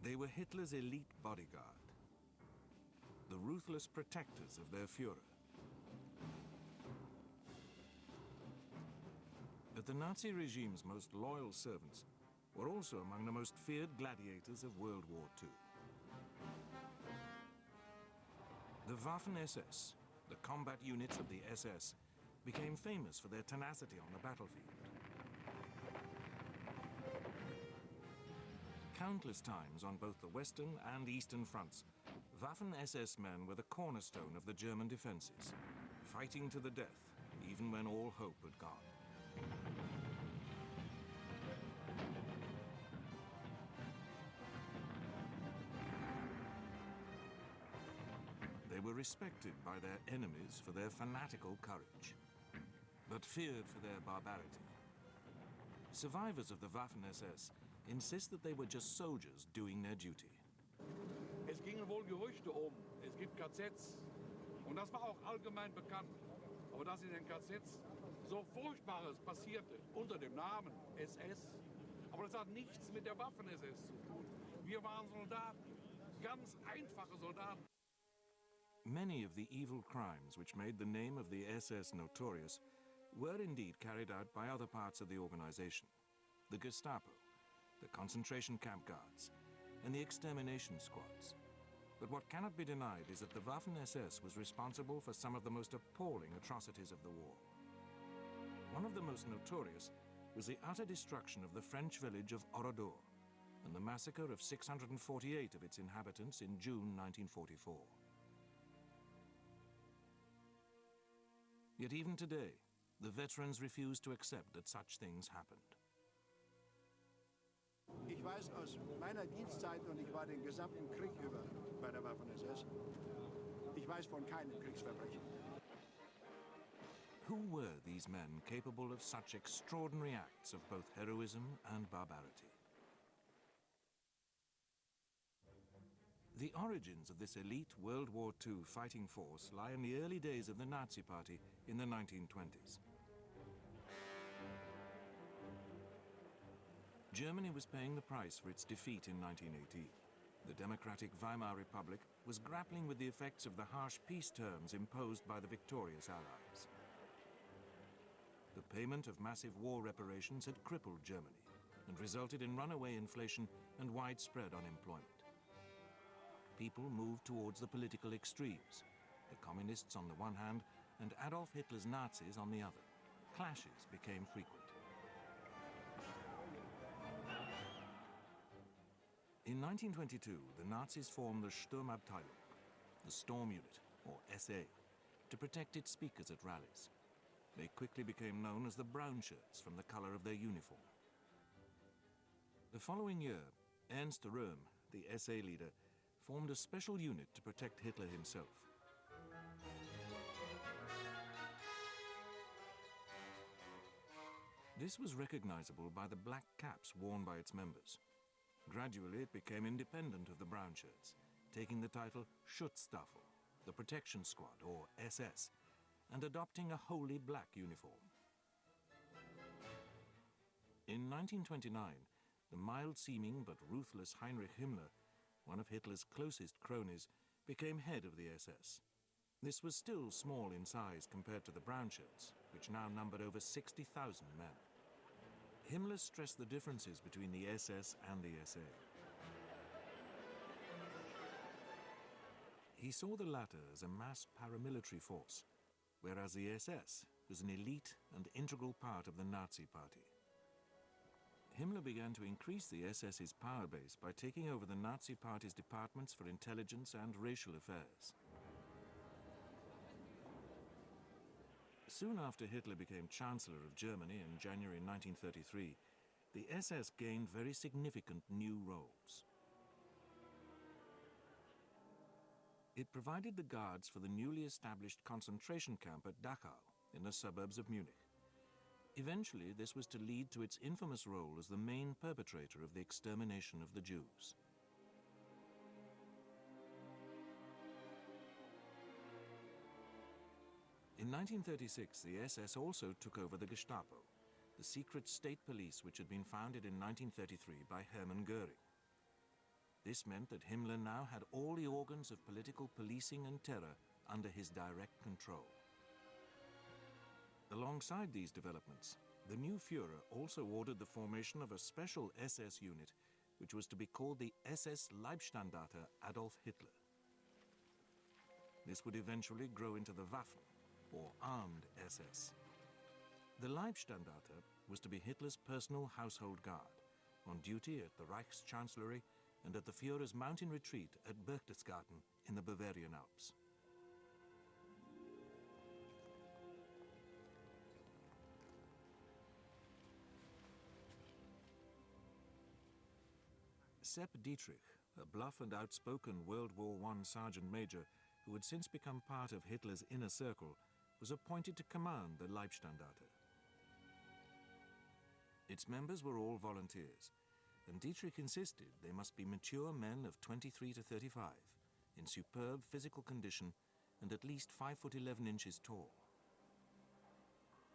They were Hitler's elite bodyguard, the ruthless protectors of their Führer. But the Nazi regime's most loyal servants were also among the most feared gladiators of World War II. The Waffen SS, the combat units of the SS, became famous for their tenacity on the battlefield. Countless times on both the Western and Eastern fronts, Waffen SS men were the cornerstone of the German defenses, fighting to the death, even when all hope had gone. They were respected by their enemies for their fanatical courage, but feared for their barbarity. Survivors of the Waffen SS insist that they were just soldiers doing their duty. Es gingen wohl Gerüchte es gibt KZs, und das war auch allgemein bekannt. Aber dass in den KZs so Furchtbares passierte unter dem Namen SS, aber das hat nichts mit der Waffen-SS zu tun. Wir waren Soldaten, ganz einfache Soldaten. Many of the evil crimes which made the name of the SS notorious were indeed carried out by other parts of the organization. The Gestapo, the concentration camp guards, and the extermination squads. But what cannot be denied is that the Waffen-SS was responsible for some of the most appalling atrocities of the war. One of the most notorious was the utter destruction of the French village of Oradour and the massacre of 648 of its inhabitants in June 1944. Yet even today, the veterans refuse to accept that such things happened. Ich weiß aus meiner Dienstzeit, und ich war den gesamten Krieg über bei der Waffen-SS, ich weiß von keinem Kriegsverbrechen. Who were these men capable of such extraordinary acts of both heroism and barbarity? The origins of this elite World War II fighting force lie in the early days of the Nazi Party in the 1920s. Germany was paying the price for its defeat in 1918. The democratic Weimar Republic was grappling with the effects of the harsh peace terms imposed by the victorious Allies. The payment of massive war reparations had crippled Germany and resulted in runaway inflation and widespread unemployment. People moved towards the political extremes, the communists on the one hand and Adolf Hitler's Nazis on the other. Clashes became frequent. In 1922, the Nazis formed the Sturmabteilung, the Storm Unit, or SA, to protect its speakers at rallies. They quickly became known as the Brown Shirts from the color of their uniform. The following year, Ernst Röhm, the SA leader, formed a special unit to protect Hitler himself. This was recognizable by the black caps worn by its members. Gradually, it became independent of the Brown Shirts, taking the title Schutzstaffel, the Protection Squad, or SS, and adopting a wholly black uniform. In 1929, the mild-seeming but ruthless Heinrich Himmler, one of Hitler's closest cronies, became head of the SS. This was still small in size compared to the Brown Shirts, which now numbered over 60,000 men. Himmler stressed the differences between the SS and the SA. He saw the latter as a mass paramilitary force, whereas the SS was an elite and integral part of the Nazi Party. Himmler began to increase the SS's power base by taking over the Nazi Party's departments for intelligence and racial affairs. Soon after Hitler became Chancellor of Germany in January 1933, the SS gained very significant new roles. It provided the guards for the newly established concentration camp at Dachau, in the suburbs of Munich. Eventually, this was to lead to its infamous role as the main perpetrator of the extermination of the Jews. In 1936, the SS also took over the Gestapo, the secret state police which had been founded in 1933 by Hermann Göring. This meant that Himmler now had all the organs of political policing and terror under his direct control. Alongside these developments, the new Führer also ordered the formation of a special SS unit, which was to be called the SS Leibstandarte Adolf Hitler. This would eventually grow into the Waffen, or Armed SS. The Leibstandarte was to be Hitler's personal household guard, on duty at the Reichschancellery and at the Führer's mountain retreat at Berchtesgaden in the Bavarian Alps. Sepp Dietrich, a bluff and outspoken World War I sergeant major who had since become part of Hitler's inner circle, was appointed to command the Leibstandarte. Its members were all volunteers, and Dietrich insisted they must be mature men of 23 to 35, in superb physical condition and at least 5 foot 11 inches tall.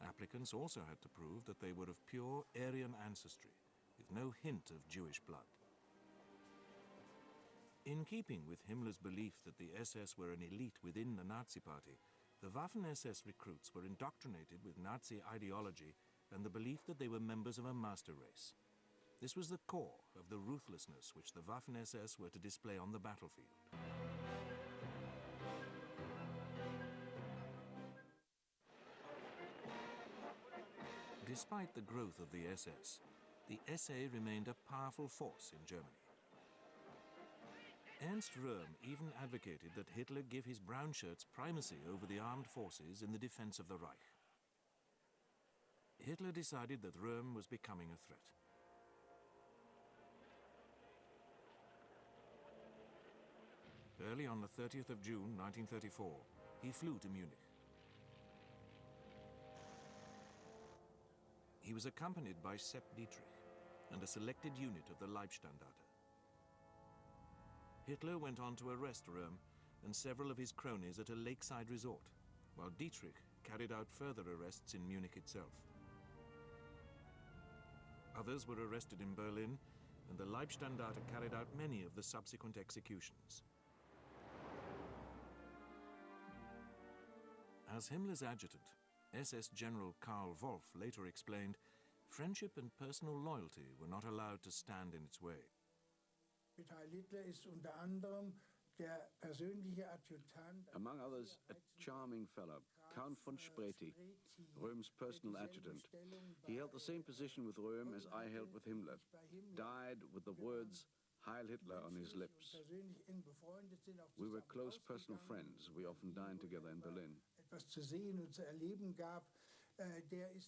Applicants also had to prove that they were of pure Aryan ancestry, with no hint of Jewish blood. In keeping with Himmler's belief that the SS were an elite within the Nazi Party, the Waffen-SS recruits were indoctrinated with Nazi ideology and the belief that they were members of a master race. This was the core of the ruthlessness which the Waffen-SS were to display on the battlefield. Despite the growth of the SS, the SA remained a powerful force in Germany. Ernst Röhm even advocated that Hitler give his brown shirts primacy over the armed forces in the defense of the Reich. Hitler decided that Röhm was becoming a threat. Early on the 30th of June 1934, he flew to Munich. He was accompanied by Sepp Dietrich and a selected unit of the Leibstandarte. Hitler went on to arrest Röhm and several of his cronies at a lakeside resort, while Dietrich carried out further arrests in Munich itself. Others were arrested in Berlin, and the Leibstandarte carried out many of the subsequent executions. As Himmler's adjutant, SS General Karl Wolff later explained, friendship and personal loyalty were not allowed to stand in its way. Among others, a charming fellow, Count von Spreti, Röhm's personal adjutant. He held the same position with Röhm as I held with Himmler, died with the words Heil Hitler on his lips. We were close personal friends. We often dined together in Berlin.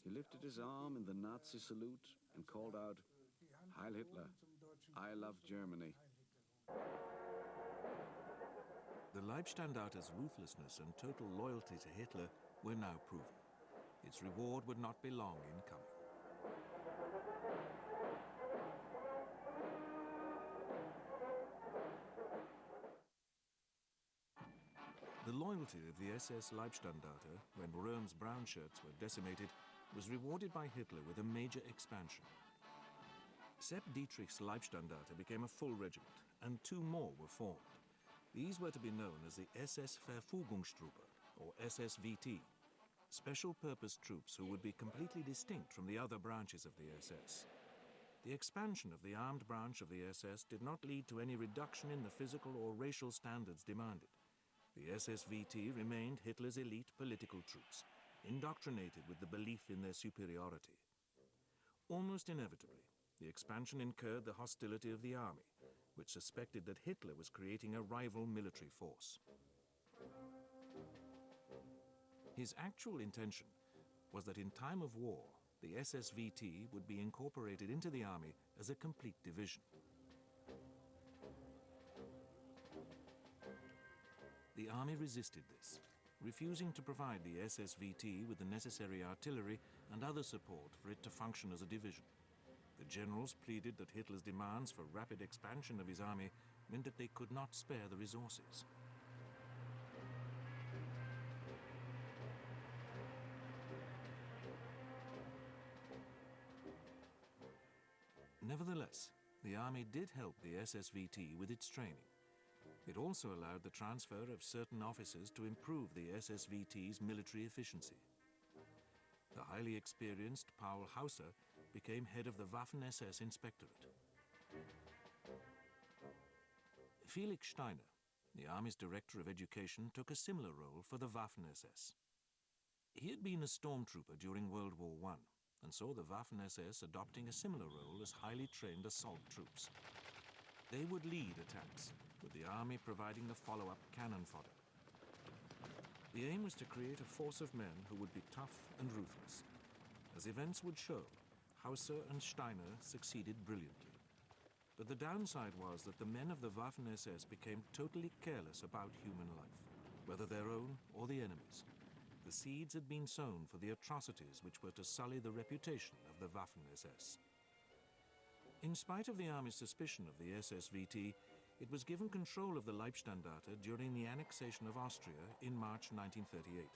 He lifted his arm in the Nazi salute and called out, Heil Hitler, I love Germany. The Leibstandarte's ruthlessness and total loyalty to Hitler were now proven. Its reward would not be long in coming. The loyalty of the SS Leibstandarte, when Röhm's brown shirts were decimated, was rewarded by Hitler with a major expansion. Sepp Dietrich's Leibstandarte became a full regiment, and 2 more were formed. These were to be known as the SS Verfügungstruppe, or SSVT, special-purpose troops who would be completely distinct from the other branches of the SS. The expansion of the armed branch of the SS did not lead to any reduction in the physical or racial standards demanded. The SSVT remained Hitler's elite political troops, indoctrinated with the belief in their superiority. Almost inevitably, the expansion incurred the hostility of the army, which suspected that Hitler was creating a rival military force. His actual intention was that in time of war, the SSVT would be incorporated into the army as a complete division. The army resisted this, refusing to provide the SSVT with the necessary artillery and other support for it to function as a division. The generals pleaded that Hitler's demands for rapid expansion of his army meant that they could not spare the resources. Nevertheless, the army did help the SSVT with its training. It also allowed the transfer of certain officers to improve the SSVT's military efficiency. The highly experienced Paul Hauser became head of the Waffen SS Inspectorate. Felix Steiner, the Army's Director of Education, took a similar role for the Waffen SS. He had been a stormtrooper during World War I and saw the Waffen SS adopting a similar role as highly trained assault troops. They would lead attacks, with the Army providing the follow-up cannon fodder. The aim was to create a force of men who would be tough and ruthless. As events would show, Hauser and Steiner succeeded brilliantly. But the downside was that the men of the Waffen SS became totally careless about human life, whether their own or the enemy's. The seeds had been sown for the atrocities which were to sully the reputation of the Waffen SS. In spite of the Army's suspicion of the SSVT, it was given control of the Leibstandarte during the annexation of Austria in March 1938,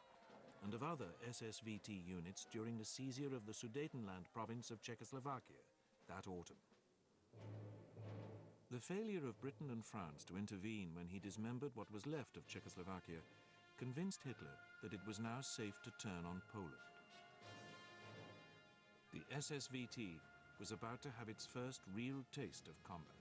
and of other SSVT units during the seizure of the Sudetenland province of Czechoslovakia that autumn. The failure of Britain and France to intervene when he dismembered what was left of Czechoslovakia convinced Hitler that it was now safe to turn on Poland. The SSVT was about to have its first real taste of combat.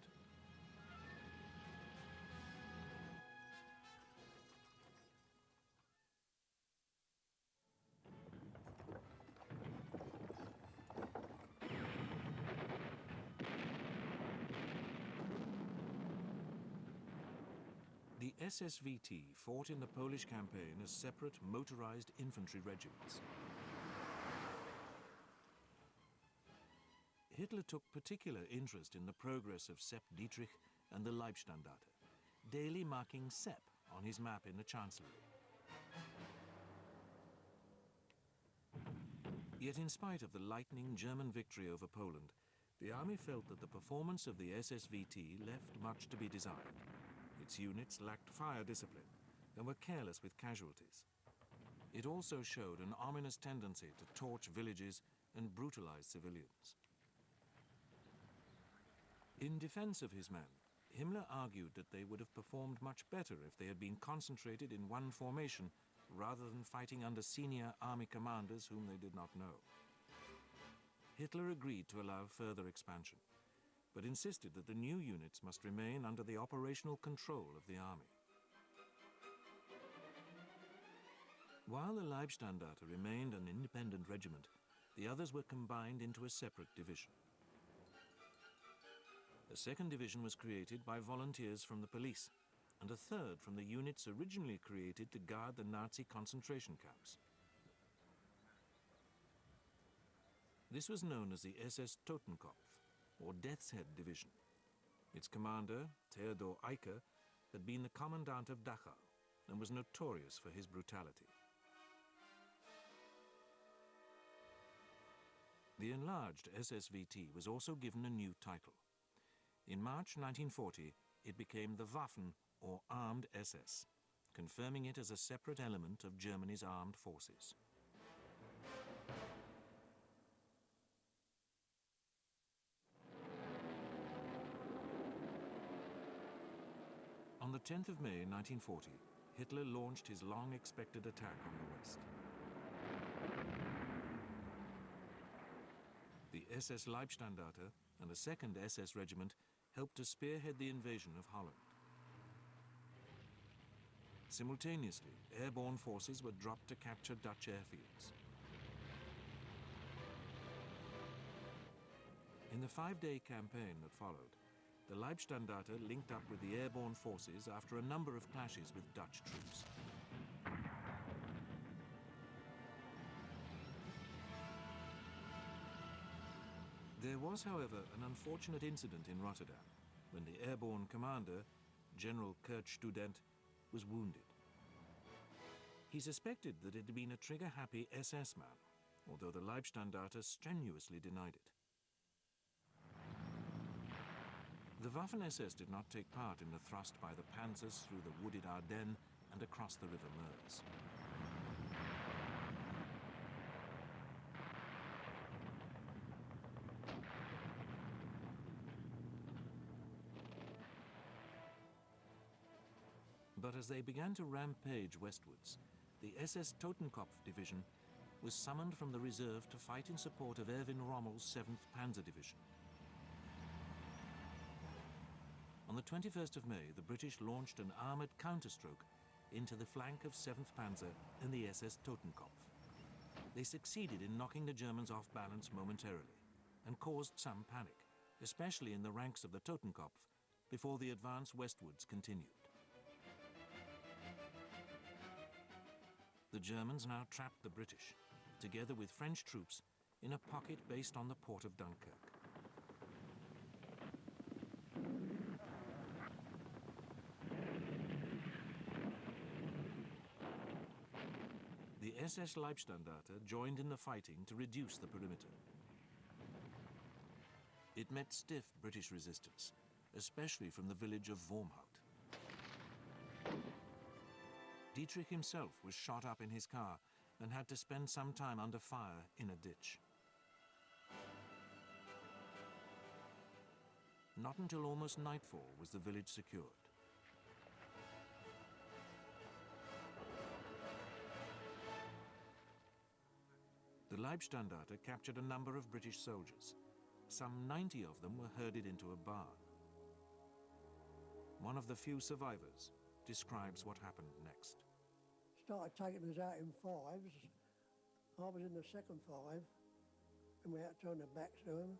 The SSVT fought in the Polish campaign as separate motorized infantry regiments. Hitler took particular interest in the progress of Sepp Dietrich and the Leibstandarte, daily marking Sepp on his map in the Chancellery. Yet in spite of the lightning German victory over Poland, the army felt that the performance of the SSVT left much to be desired. Its units lacked fire discipline and were careless with casualties. It also showed an ominous tendency to torch villages and brutalize civilians. In defense of his men, Himmler argued that they would have performed much better if they had been concentrated in one formation rather than fighting under senior army commanders whom they did not know. Hitler agreed to allow further expansion, but insisted that the new units must remain under the operational control of the army. While the Leibstandarte remained an independent regiment, the others were combined into a separate division. A second division was created by volunteers from the police, and a third from the units originally created to guard the Nazi concentration camps. This was known as the SS Totenkopf, or Death's Head Division. Its commander, Theodor Eicke, had been the commandant of Dachau and was notorious for his brutality. The enlarged SSVT was also given a new title. In March 1940, it became the Waffen, or Armed SS, confirming it as a separate element of Germany's armed forces. On the 10th of May 1940, Hitler launched his long-expected attack on the West. The SS Leibstandarte and a second SS regiment helped to spearhead the invasion of Holland. Simultaneously, airborne forces were dropped to capture Dutch airfields. In the 5-day campaign that followed, the Leibstandarte linked up with the airborne forces after a number of clashes with Dutch troops. There was, however, an unfortunate incident in Rotterdam when the airborne commander, General Kurt Student, was wounded. He suspected that it had been a trigger-happy SS man, although the Leibstandarte strenuously denied it. The Waffen-SS did not take part in the thrust by the panzers through the wooded Ardennes and across the River Meuse. But as they began to rampage westwards, the SS Totenkopf division was summoned from the reserve to fight in support of Erwin Rommel's 7th Panzer Division. On the 21st of May, the British launched an armoured counterstroke into the flank of 7th Panzer and the SS Totenkopf. They succeeded in knocking the Germans off balance momentarily and caused some panic, especially in the ranks of the Totenkopf, before the advance westwards continued. The Germans now trapped the British, together with French troops, in a pocket based on the port of Dunkirk. The SS Leibstandarte joined in the fighting to reduce the perimeter. It met stiff British resistance, especially from the village of Wormhout. Dietrich himself was shot up in his car and had to spend some time under fire in a ditch. Not until almost nightfall was the village secured. The Leibstandarte captured a number of British soldiers. Some 90 of them were herded into a barn. One of the few survivors describes what happened next. Started taking us out in fives. I was in the second five, and we had to turn the backs to them.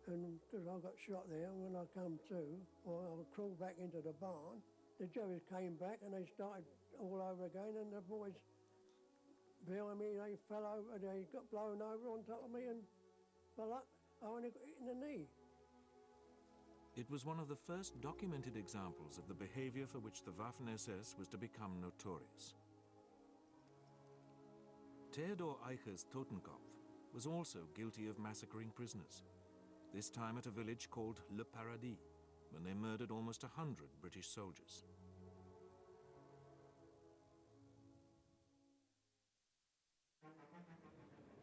And because I got shot there, when I come to, I crawled back into the barn. The Germans came back and they started all over again, and the boys behind me, they fell over, they got blown over on top of me, and by luck, I only got hit in the knee. It was one of the first documented examples of the behavior for which the Waffen-SS was to become notorious. Theodor Eicher's Totenkopf was also guilty of massacring prisoners, this time at a village called Le Paradis, when they murdered almost 100 British soldiers.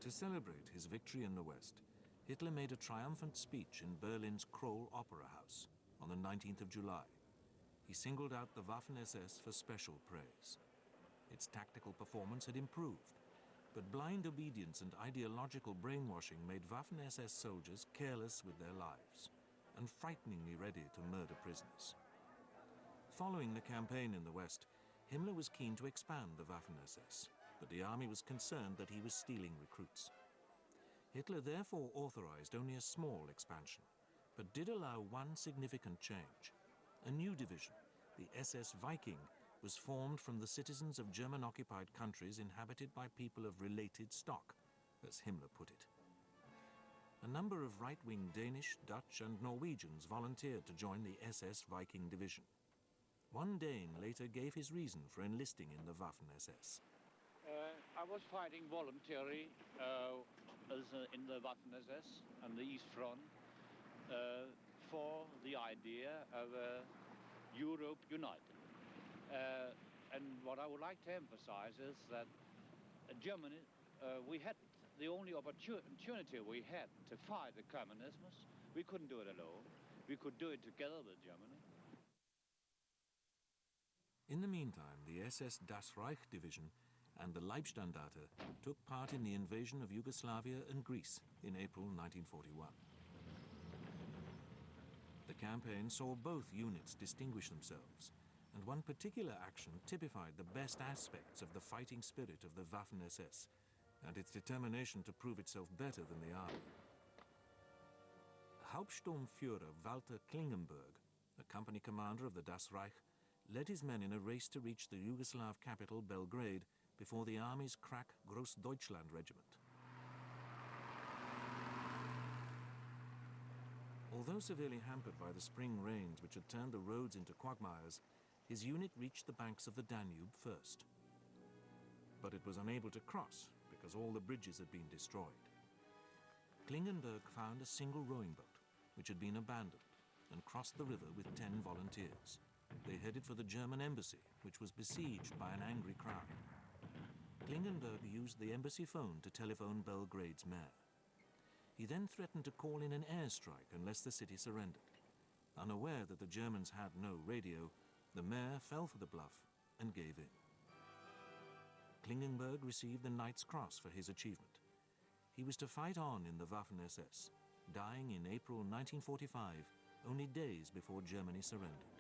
To celebrate his victory in the West, Hitler made a triumphant speech in Berlin's Kroll Opera House on the 19th of July. He singled out the Waffen-SS for special praise. Its tactical performance had improved, but blind obedience and ideological brainwashing made Waffen-SS soldiers careless with their lives and frighteningly ready to murder prisoners. Following the campaign in the West, Himmler was keen to expand the Waffen-SS, but the army was concerned that he was stealing recruits. Hitler therefore authorized only a small expansion, but did allow one significant change. A new division, the SS Viking, was formed from the citizens of German-occupied countries inhabited by people of related stock, as Himmler put it. A number of right-wing Danish, Dutch and Norwegians volunteered to join the SS Viking division. One Dane later gave his reason for enlisting in the Waffen-SS. I was fighting voluntarily in the Waffen-SS on the East Front for the idea of Europe united. And what I would like to emphasize is that Germany, we had the only opportunity we had to fight the communism. We couldn't do it alone. We could do it together with Germany. In the meantime, the SS Das Reich division and the Leibstandarte took part in the invasion of Yugoslavia and Greece in April 1941. The campaign saw both units distinguish themselves, and one particular action typified the best aspects of the fighting spirit of the Waffen-SS and its determination to prove itself better than the army. Hauptsturmführer Walter Klingenberg, a company commander of the Das Reich, led his men in a race to reach the Yugoslav capital Belgrade before the army's crack Großdeutschland regiment. Although severely hampered by the spring rains which had turned the roads into quagmires, his unit reached the banks of the Danube first. But it was unable to cross because all the bridges had been destroyed. Klingenberg found a single rowing boat which had been abandoned and crossed the river with 10 volunteers. They headed for the German embassy, which was besieged by an angry crowd. Klingenberg used the embassy phone to telephone Belgrade's mayor. He then threatened to call in an airstrike unless the city surrendered. Unaware that the Germans had no radio, The mayor fell for the bluff and gave in. Klingenberg received the Knight's Cross for his achievement. He was to fight on in the Waffen SS, dying in April 1945, only days before Germany surrendered.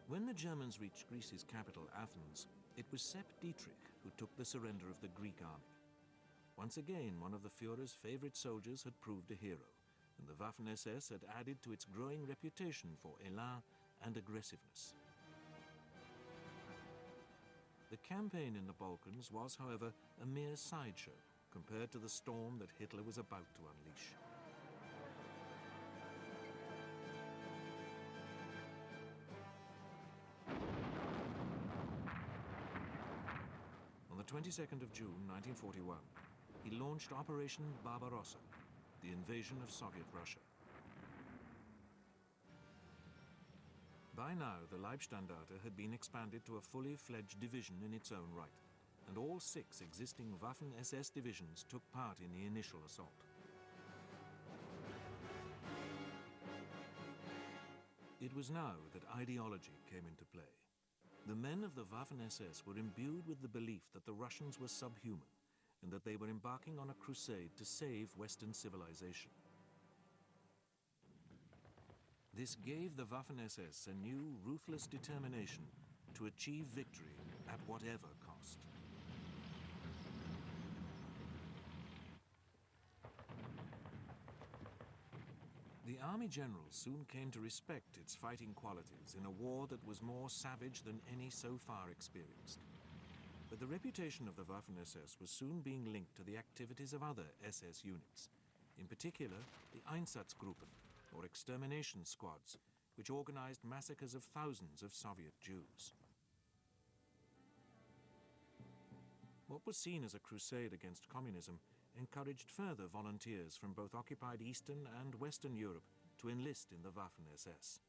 When the Germans reached Greece's capital, Athens, it was Sepp Dietrich who took the surrender of the Greek army. Once again, one of the Führer's favorite soldiers had proved a hero, and the Waffen SS had added to its growing reputation for élan and aggressiveness. The campaign in the Balkans was, however, a mere sideshow compared to the storm that Hitler was about to unleash. On the 22nd of June 1941, he launched Operation Barbarossa, the invasion of Soviet Russia. By now, the Leibstandarte had been expanded to a fully fledged division in its own right, and all 6 existing Waffen-SS divisions took part in the initial assault. It was now that ideology came into play. The men of the Waffen-SS were imbued with the belief that the Russians were subhuman and that they were embarking on a crusade to save Western civilization. This gave the Waffen-SS a new, ruthless determination to achieve victory at whatever cost. The army generals soon came to respect its fighting qualities in a war that was more savage than any so far experienced. But the reputation of the Waffen-SS was soon being linked to the activities of other SS units, in particular the Einsatzgruppen, or extermination squads, which organized massacres of thousands of Soviet Jews. What was seen as a crusade against communism encouraged further volunteers from both occupied Eastern and Western Europe to enlist in the Waffen-SS.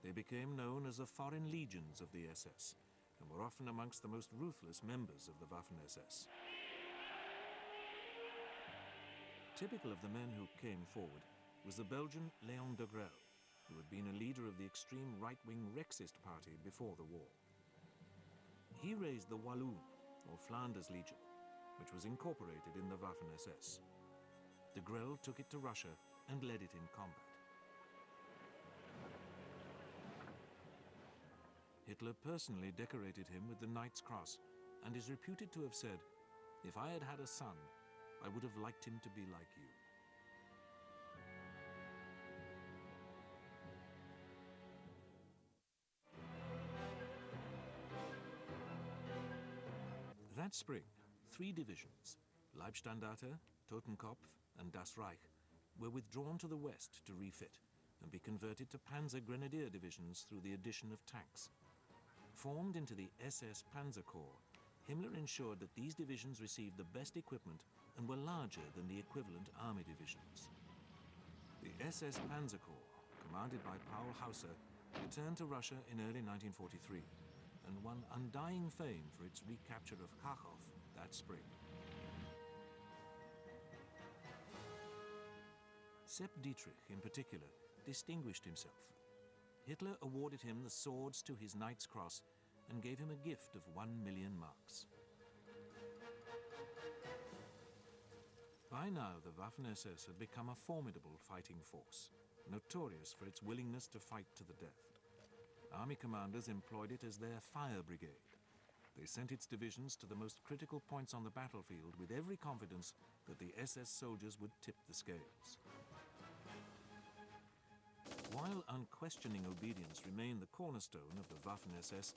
They became known as the Foreign Legions of the SS, and were often amongst the most ruthless members of the Waffen-SS. Typical of the men who came forward was the Belgian Léon de Grelle, who had been a leader of the extreme right-wing Rexist party before the war. He raised the Walloon, or Flanders Legion, which was incorporated in the Waffen-SS. De Grelle took it to Russia and led it in combat. Hitler personally decorated him with the Knight's Cross and is reputed to have said, "If I had had a son, I would have liked him to be like you." That spring, 3 divisions, Leibstandarte, Totenkopf, and Das Reich, were withdrawn to the west to refit and be converted to Panzer Grenadier divisions through the addition of tanks. Formed into the SS Panzer Corps, Himmler ensured that these divisions received the best equipment and were larger than the equivalent army divisions. The SS Panzer Corps, commanded by Paul Hauser, returned to Russia in early 1943 and won undying fame for its recapture of Kharkov that spring. Sepp Dietrich, in particular, distinguished himself. Hitler awarded him the swords to his Knight's Cross and gave him a gift of 1 million marks. By now, the Waffen-SS had become a formidable fighting force, notorious for its willingness to fight to the death. Army commanders employed it as their fire brigade. They sent its divisions to the most critical points on the battlefield with every confidence that the SS soldiers would tip the scales. While unquestioning obedience remained the cornerstone of the Waffen-SS,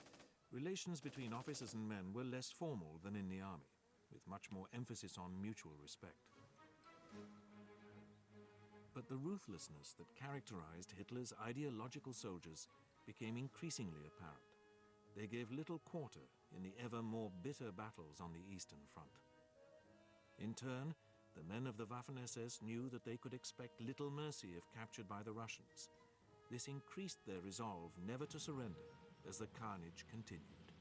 relations between officers and men were less formal than in the army, with much more emphasis on mutual respect. But the ruthlessness that characterized Hitler's ideological soldiers became increasingly apparent. They gave little quarter in the ever more bitter battles on the Eastern Front. In turn, the men of the Waffen-SS knew that they could expect little mercy if captured by the Russians. This increased their resolve never to surrender as the carnage continued.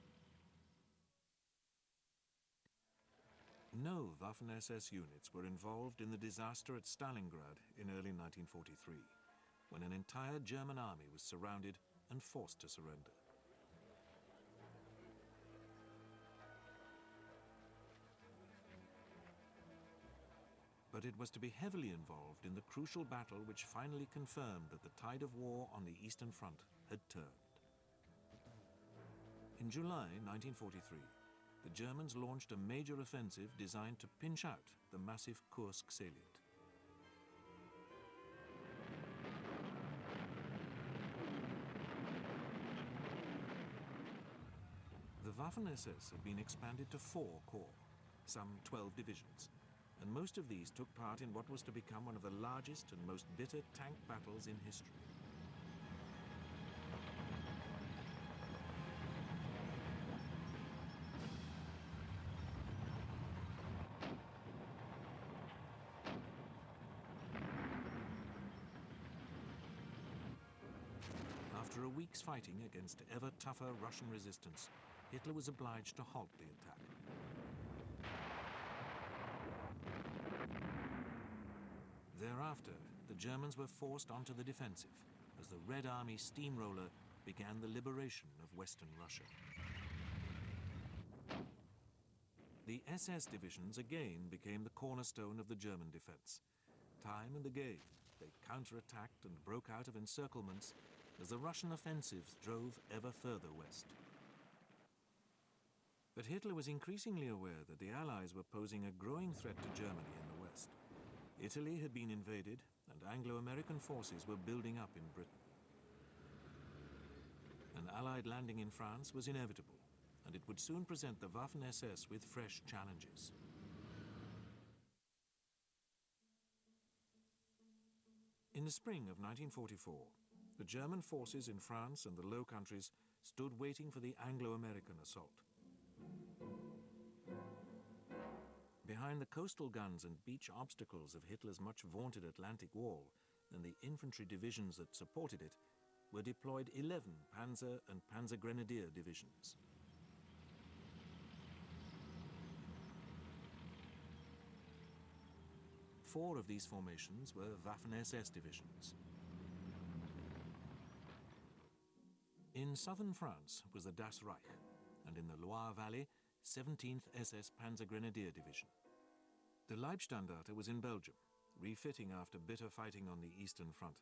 No Waffen-SS units were involved in the disaster at Stalingrad in early 1943. when an entire German army was surrounded and forced to surrender. But it was to be heavily involved in the crucial battle which finally confirmed that the tide of war on the Eastern Front had turned. In July 1943, the Germans launched a major offensive designed to pinch out the massive Kursk salient. The Waffen SS had been expanded to 4 corps, some 12 divisions, and most of these took part in what was to become one of the largest and most bitter tank battles in history. After a week's fighting against ever tougher Russian resistance, Hitler was obliged to halt the attack. Thereafter, the Germans were forced onto the defensive as the Red Army steamroller began the liberation of Western Russia. The SS divisions again became the cornerstone of the German defense. Time and again, they counterattacked and broke out of encirclements as the Russian offensives drove ever further west. But Hitler was increasingly aware that the Allies were posing a growing threat to Germany in the west. Italy had been invaded, and Anglo-American forces were building up in Britain. An Allied landing in France was inevitable, and it would soon present the Waffen-SS with fresh challenges. In the spring of 1944, the German forces in France and the Low Countries stood waiting for the Anglo-American assault. Behind the coastal guns and beach obstacles of Hitler's much vaunted Atlantic Wall and the infantry divisions that supported it were deployed 11 Panzer and Panzer Grenadier divisions. Four of these formations were Waffen-SS divisions. In southern France was the Das Reich, and in the Loire Valley, 17th SS Panzer Grenadier Division. The Leibstandarte was in Belgium, refitting after bitter fighting on the Eastern Front,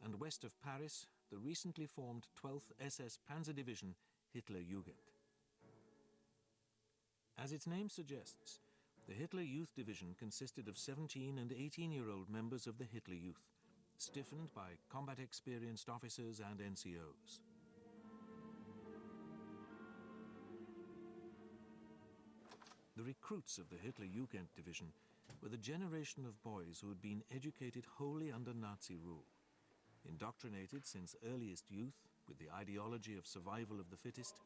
and west of Paris, the recently formed 12th SS Panzer Division Hitler-Jugend. As its name suggests, the Hitler Youth Division consisted of 17 and 18-year-old members of the Hitler Youth, stiffened by combat-experienced officers and NCOs. The recruits of the Hitler-Jugend Division were the generation of boys who had been educated wholly under Nazi rule. Indoctrinated since earliest youth with the ideology of survival of the fittest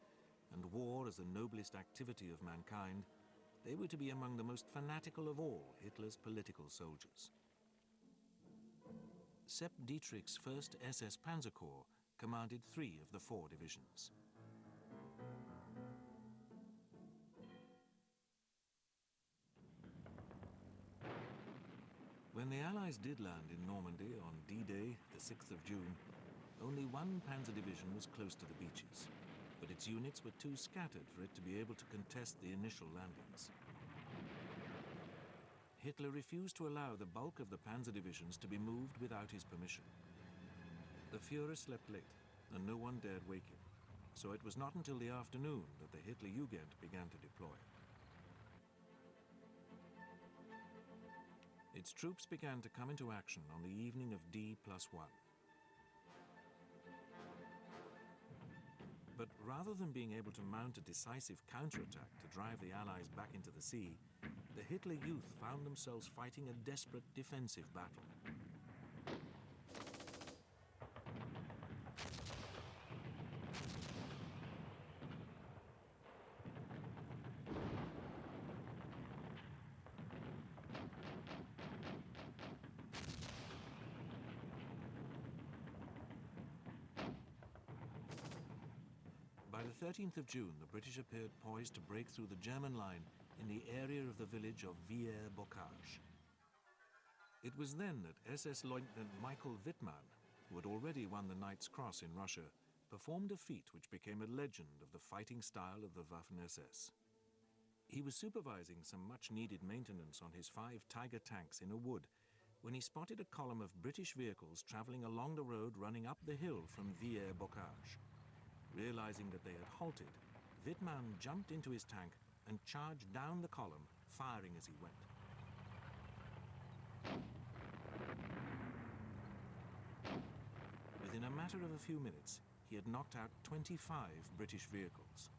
and war as the noblest activity of mankind, they were to be among the most fanatical of all Hitler's political soldiers. Sepp Dietrich's 1st SS Panzer Corps commanded 3 of the 4 divisions. When the Allies did land in Normandy on D-Day, the 6th of June, only one Panzer division was close to the beaches, but its units were too scattered for it to be able to contest the initial landings. Hitler refused to allow the bulk of the Panzer divisions to be moved without his permission. The Führer slept late, and no one dared wake him, so it was not until the afternoon that the Hitler-Jugend began to deploy. Its troops began to come into action on the evening of D+1. But rather than being able to mount a decisive counterattack to drive the Allies back into the sea, the Hitler Youth found themselves fighting a desperate defensive battle. By the 13th of June, the British appeared poised to break through the German line in the area of the village of Villers-Bocage. It was then that SS Lieutenant Michael Wittmann, who had already won the Knight's Cross in Russia, performed a feat which became a legend of the fighting style of the Waffen SS. He was supervising some much-needed maintenance on his 5 Tiger tanks in a wood when he spotted a column of British vehicles traveling along the road running up the hill from WWII. Realizing that they had halted, Wittmann jumped into his tank and charged down the column, firing as he went. Within a matter of a few minutes, he had knocked out 25 British vehicles.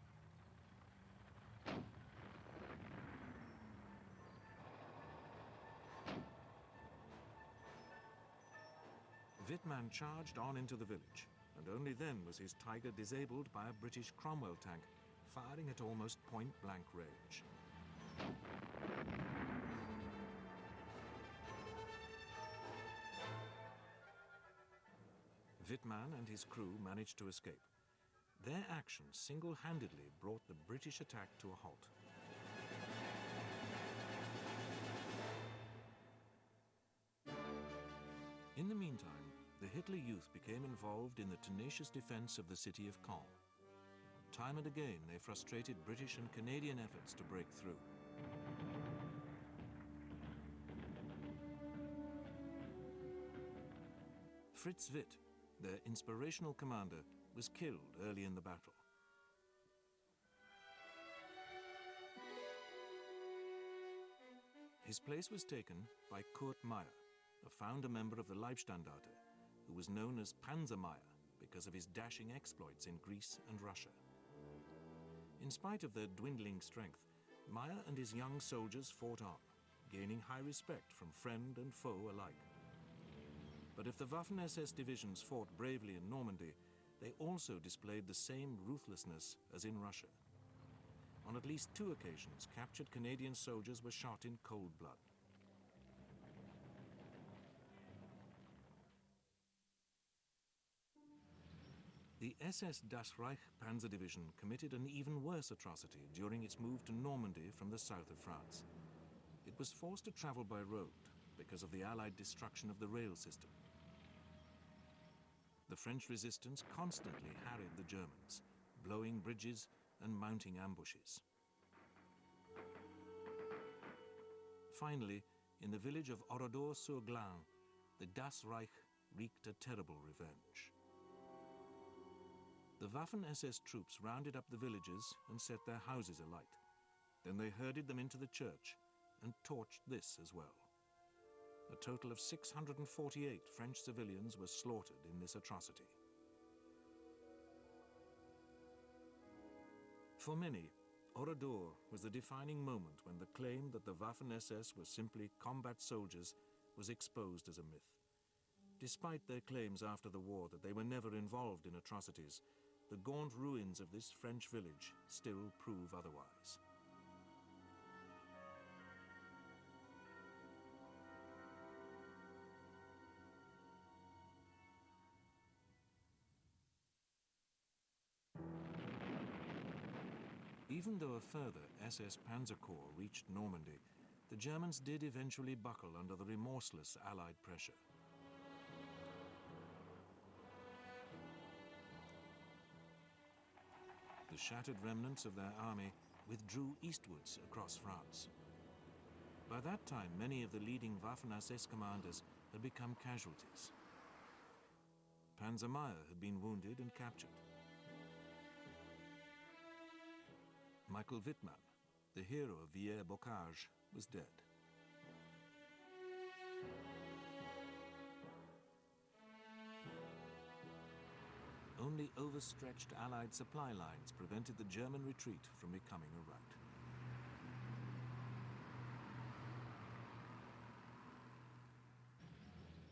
Wittmann charged on into the village, and only then was his Tiger disabled by a British Cromwell tank, firing at almost point-blank range. Wittmann and his crew managed to escape. Their action single-handedly brought the British attack to a halt. In the meantime, the Hitler Youth became involved in the tenacious defense of the city of Caen. Time and again, they frustrated British and Canadian efforts to break through. Fritz Witt, their inspirational commander, was killed early in the battle. His place was taken by Kurt Meyer, a founder member of the Leibstandarte, who was known as Panzer Meyer because of his dashing exploits in Greece and Russia. In spite of their dwindling strength, Meyer and his young soldiers fought on, gaining high respect from friend and foe alike. But if the Waffen-SS divisions fought bravely in Normandy, they also displayed the same ruthlessness as in Russia. On at least 2 occasions, captured Canadian soldiers were shot in cold blood. The SS Das Reich Panzer Division committed an even worse atrocity during its move to Normandy from the south of France. It was forced to travel by road because of the Allied destruction of the rail system. The French resistance constantly harried the Germans, blowing bridges and mounting ambushes. Finally, in the village of Oradour-sur-Glane, the Das Reich wreaked a terrible revenge. The Waffen-SS troops rounded up the villagers and set their houses alight. Then they herded them into the church and torched this as well. A total of 648 French civilians were slaughtered in this atrocity. For many, Oradour was the defining moment when the claim that the Waffen-SS were simply combat soldiers was exposed as a myth. Despite their claims after the war that they were never involved in atrocities, the gaunt ruins of this French village still prove otherwise. Even though a further SS Panzer Corps reached Normandy, the Germans did eventually buckle under the remorseless Allied pressure. The shattered remnants of their army withdrew eastwards across France. By that time, many of the leading Waffen-SS commanders had become casualties. Panzer Meyer had been wounded and captured. Michael Wittmann, the hero of WWII, was dead. Only overstretched Allied supply lines prevented the German retreat from becoming a rout.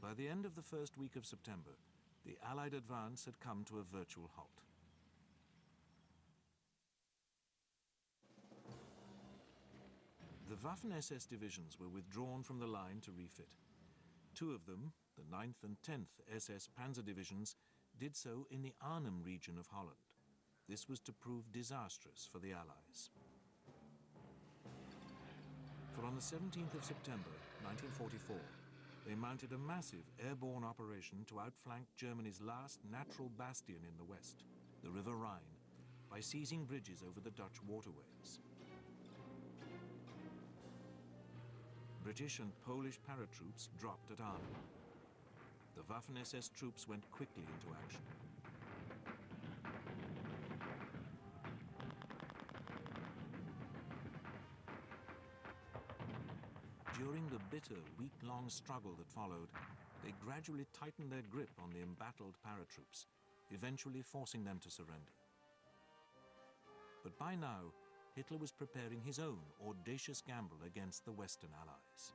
By the end of the first week of September, the Allied advance had come to a virtual halt. The Waffen-SS divisions were withdrawn from the line to refit. 2 of them, the 9th and 10th SS Panzer Divisions, did so in the Arnhem region of Holland. This was to prove disastrous for the Allies. For on the 17th of September, 1944, they mounted a massive airborne operation to outflank Germany's last natural bastion in the west, the River Rhine, by seizing bridges over the Dutch waterways. British and Polish paratroops dropped at Arnhem. The Waffen-SS troops went quickly into action. During the bitter, week-long struggle that followed, they gradually tightened their grip on the embattled paratroops, eventually forcing them to surrender. But by now, Hitler was preparing his own audacious gamble against the Western Allies.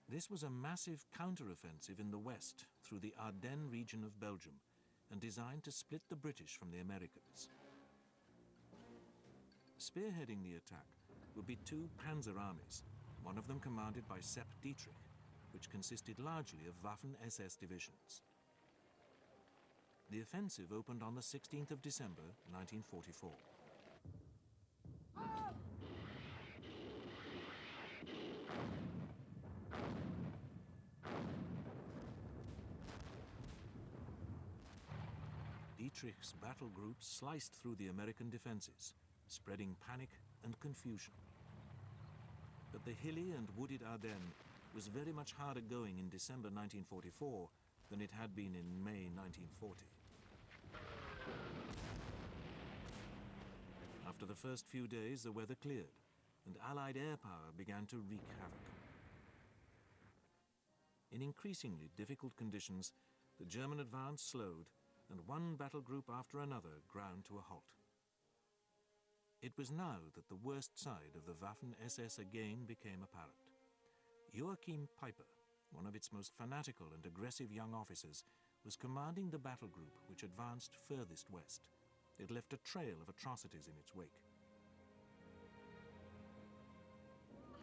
This was a massive counter-offensive in the west through the Ardennes region of Belgium and designed to split the British from the Americans. Spearheading the attack would be two panzer armies, one of them commanded by Sepp Dietrich, which consisted largely of Waffen-SS divisions. The offensive opened on the 16th of December, 1944. Dietrich's battle groups sliced through the American defenses, spreading panic and confusion. But the hilly and wooded Ardennes was very much harder going in December 1944 than it had been in May 1940. After the first few days, the weather cleared, and Allied air power began to wreak havoc. In increasingly difficult conditions, the German advance slowed, and one battle group after another ground to a halt. It was now that the worst side of the Waffen-SS again became apparent. Joachim Peiper, one of its most fanatical and aggressive young officers, was commanding the battle group which advanced furthest west. It left a trail of atrocities in its wake.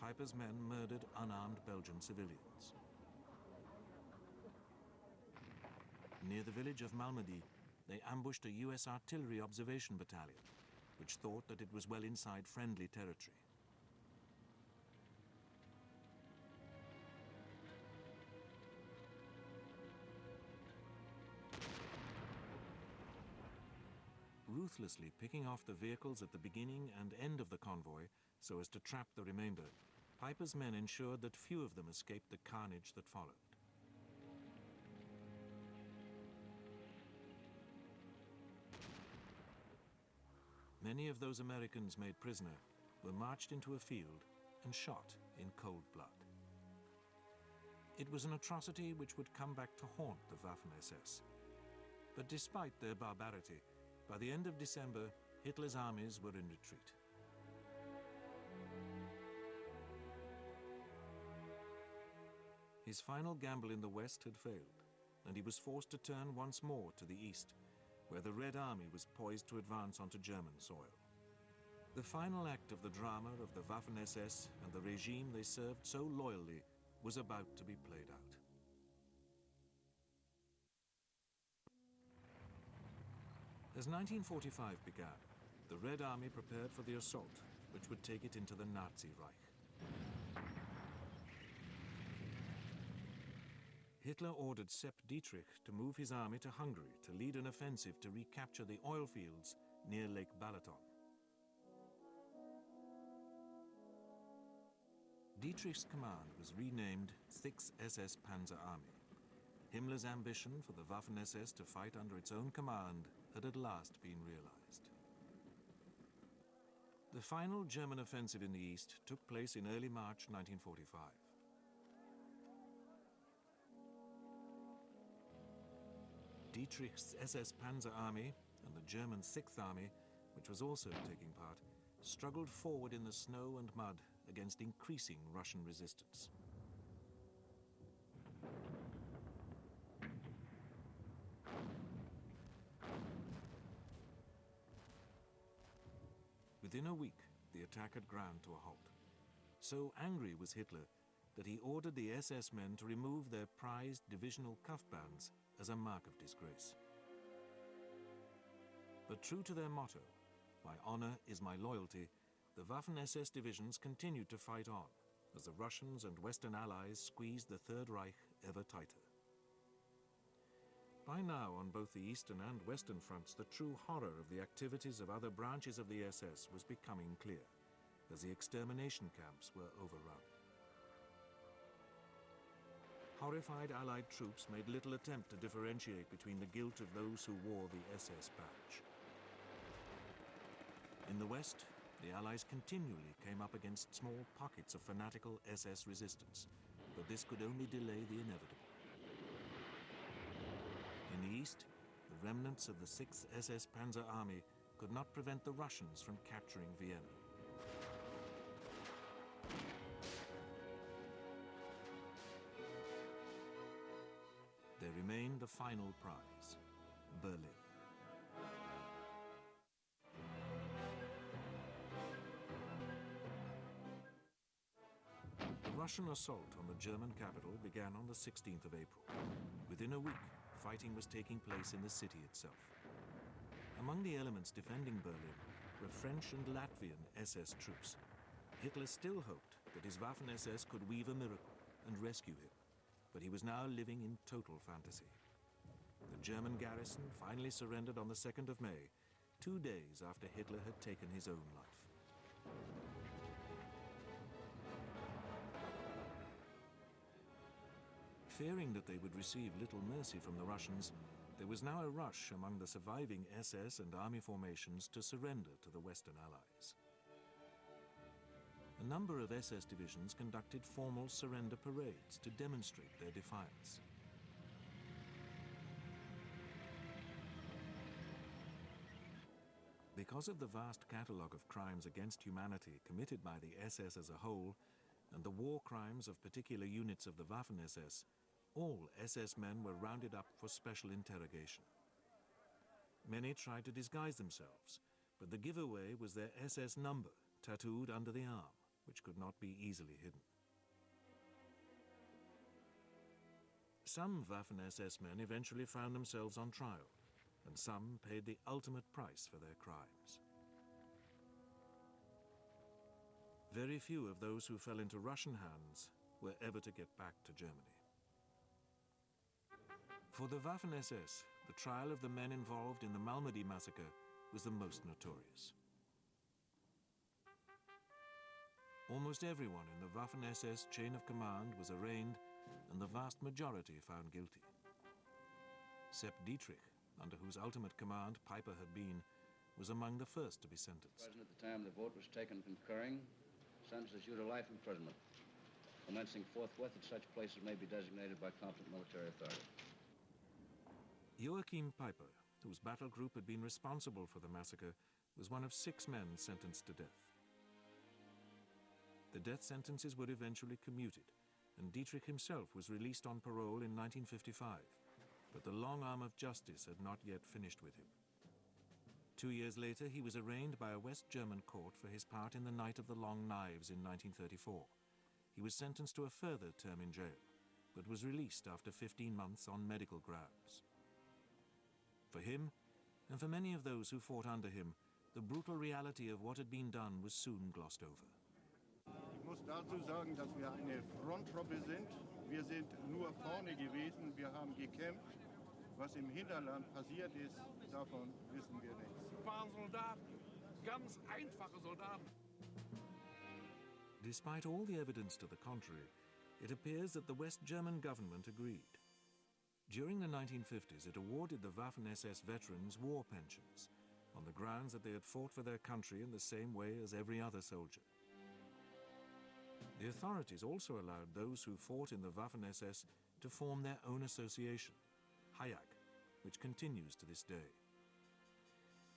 Peiper's men murdered unarmed Belgian civilians. Near the village of Malmedy, they ambushed a US artillery observation battalion, which thought that it was well inside friendly territory. Ruthlessly picking off the vehicles at the beginning and end of the convoy so as to trap the remainder, Peiper's men ensured that few of them escaped the carnage that followed. Many of those Americans made prisoner were marched into a field and shot in cold blood. It was an atrocity which would come back to haunt the Waffen-SS. But despite their barbarity, by the end of December, Hitler's armies were in retreat. His final gamble in the west had failed, and he was forced to turn once more to the east, where the Red Army was poised to advance onto German soil. The final act of the drama of the Waffen-SS and the regime they served so loyally was about to be played out. As 1945 began, the Red Army prepared for the assault, which would take it into the Nazi Reich. Hitler ordered Sepp Dietrich to move his army to Hungary to lead an offensive to recapture the oil fields near Lake Balaton. Dietrich's command was renamed 6th SS Panzer Army. Himmler's ambition for the Waffen-SS to fight under its own command had at last been realized. The final German offensive in the east took place in early March 1945. Dietrich's SS Panzer Army and the German 6th Army, which was also taking part, struggled forward in the snow and mud against increasing Russian resistance. Within a week, the attack had ground to a halt. So angry was Hitler that he ordered the SS men to remove their prized divisional cuff bands as a mark of disgrace. But true to their motto, "My honor is my loyalty," the Waffen-SS divisions continued to fight on, as the Russians and Western allies squeezed the Third Reich ever tighter. By now, on both the eastern and western fronts, the true horror of the activities of other branches of the SS was becoming clear, as the extermination camps were overrun. Horrified Allied troops made little attempt to differentiate between the guilt of those who wore the SS badge. In the West, the Allies continually came up against small pockets of fanatical SS resistance, but this could only delay the inevitable. In the East, the remnants of the 6th SS Panzer Army could not prevent the Russians from capturing Vienna. There remained the final prize, Berlin. The Russian assault on the German capital began on the 16th of April. Within a week, fighting was taking place in the city itself. Among the elements defending Berlin were French and Latvian SS troops. Hitler still hoped that his Waffen-SS could weave a miracle and rescue him, but he was now living in total fantasy. The German garrison finally surrendered on the 2nd of May, 2 days after Hitler had taken his own life. Fearing that they would receive little mercy from the Russians, there was now a rush among the surviving SS and army formations to surrender to the Western Allies. A number of SS divisions conducted formal surrender parades to demonstrate their defiance. Because of the vast catalogue of crimes against humanity committed by the SS as a whole, and the war crimes of particular units of the Waffen-SS, all SS men were rounded up for special interrogation. Many tried to disguise themselves, but the giveaway was their SS number tattooed under the arm, which could not be easily hidden. Some Waffen-SS men eventually found themselves on trial, and some paid the ultimate price for their crimes. Very few of those who fell into Russian hands were ever to get back to Germany. For the Waffen-SS, the trial of the men involved in the Malmedy massacre was the most notorious. Almost everyone in the Waffen-SS chain of command was arraigned, and the vast majority found guilty. Sepp Dietrich, under whose ultimate command Piper had been, was among the first to be sentenced. At the time the vote was taken concurring, sentences you to life imprisonment, commencing forthwith at such places may be designated by competent military authority. Joachim Piper, whose battle group had been responsible for the massacre, was one of 6 men sentenced to death. The death sentences were eventually commuted, and Dietrich himself was released on parole in 1955, but the long arm of justice had not yet finished with him. 2 years later, he was arraigned by a West German court for his part in the Night of the Long Knives in 1934. He was sentenced to a further term in jail, but was released after 15 months on medical grounds. For him, and for many of those who fought under him, the brutal reality of what had been done was soon glossed over. Ich muss dazu sagen, dass wir eine Fronttruppe sind. Wir sind nur vorne gewesen, wir haben gekämpft. Was im Hinterland passiert ist, davon wissen wir nichts. Das waren Soldaten, ganz einfache Soldaten. Despite all the evidence to the contrary, it appears that the West German government agreed. During the 1950s, it awarded the Waffen-SS veterans war pensions on the grounds that they had fought for their country in the same way as every other soldier. The authorities also allowed those who fought in the Waffen-SS to form their own association, Hayek, which continues to this day.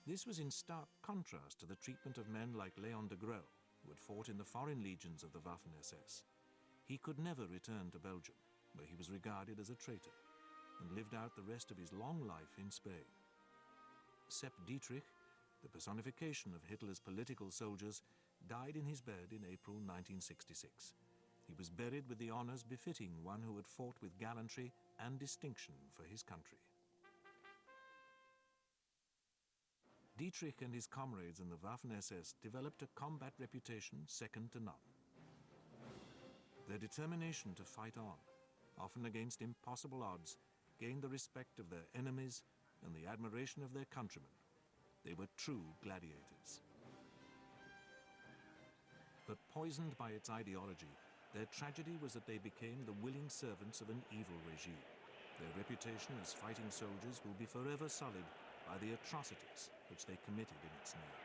This was in stark contrast to the treatment of men like Leon de Grelle, who had fought in the foreign legions of the Waffen-SS. He could never return to Belgium, where he was regarded as a traitor, and lived out the rest of his long life in Spain. Sepp Dietrich, the personification of Hitler's political soldiers, died in his bed in April 1966. He was buried with the honors befitting one who had fought with gallantry and distinction for his country. Dietrich and his comrades in the Waffen-SS developed a combat reputation second to none. Their determination to fight on, often against impossible odds, gained the respect of their enemies and the admiration of their countrymen. They were true gladiators. But poisoned by its ideology, their tragedy was that they became the willing servants of an evil regime. Their reputation as fighting soldiers will be forever sullied by the atrocities which they committed in its name.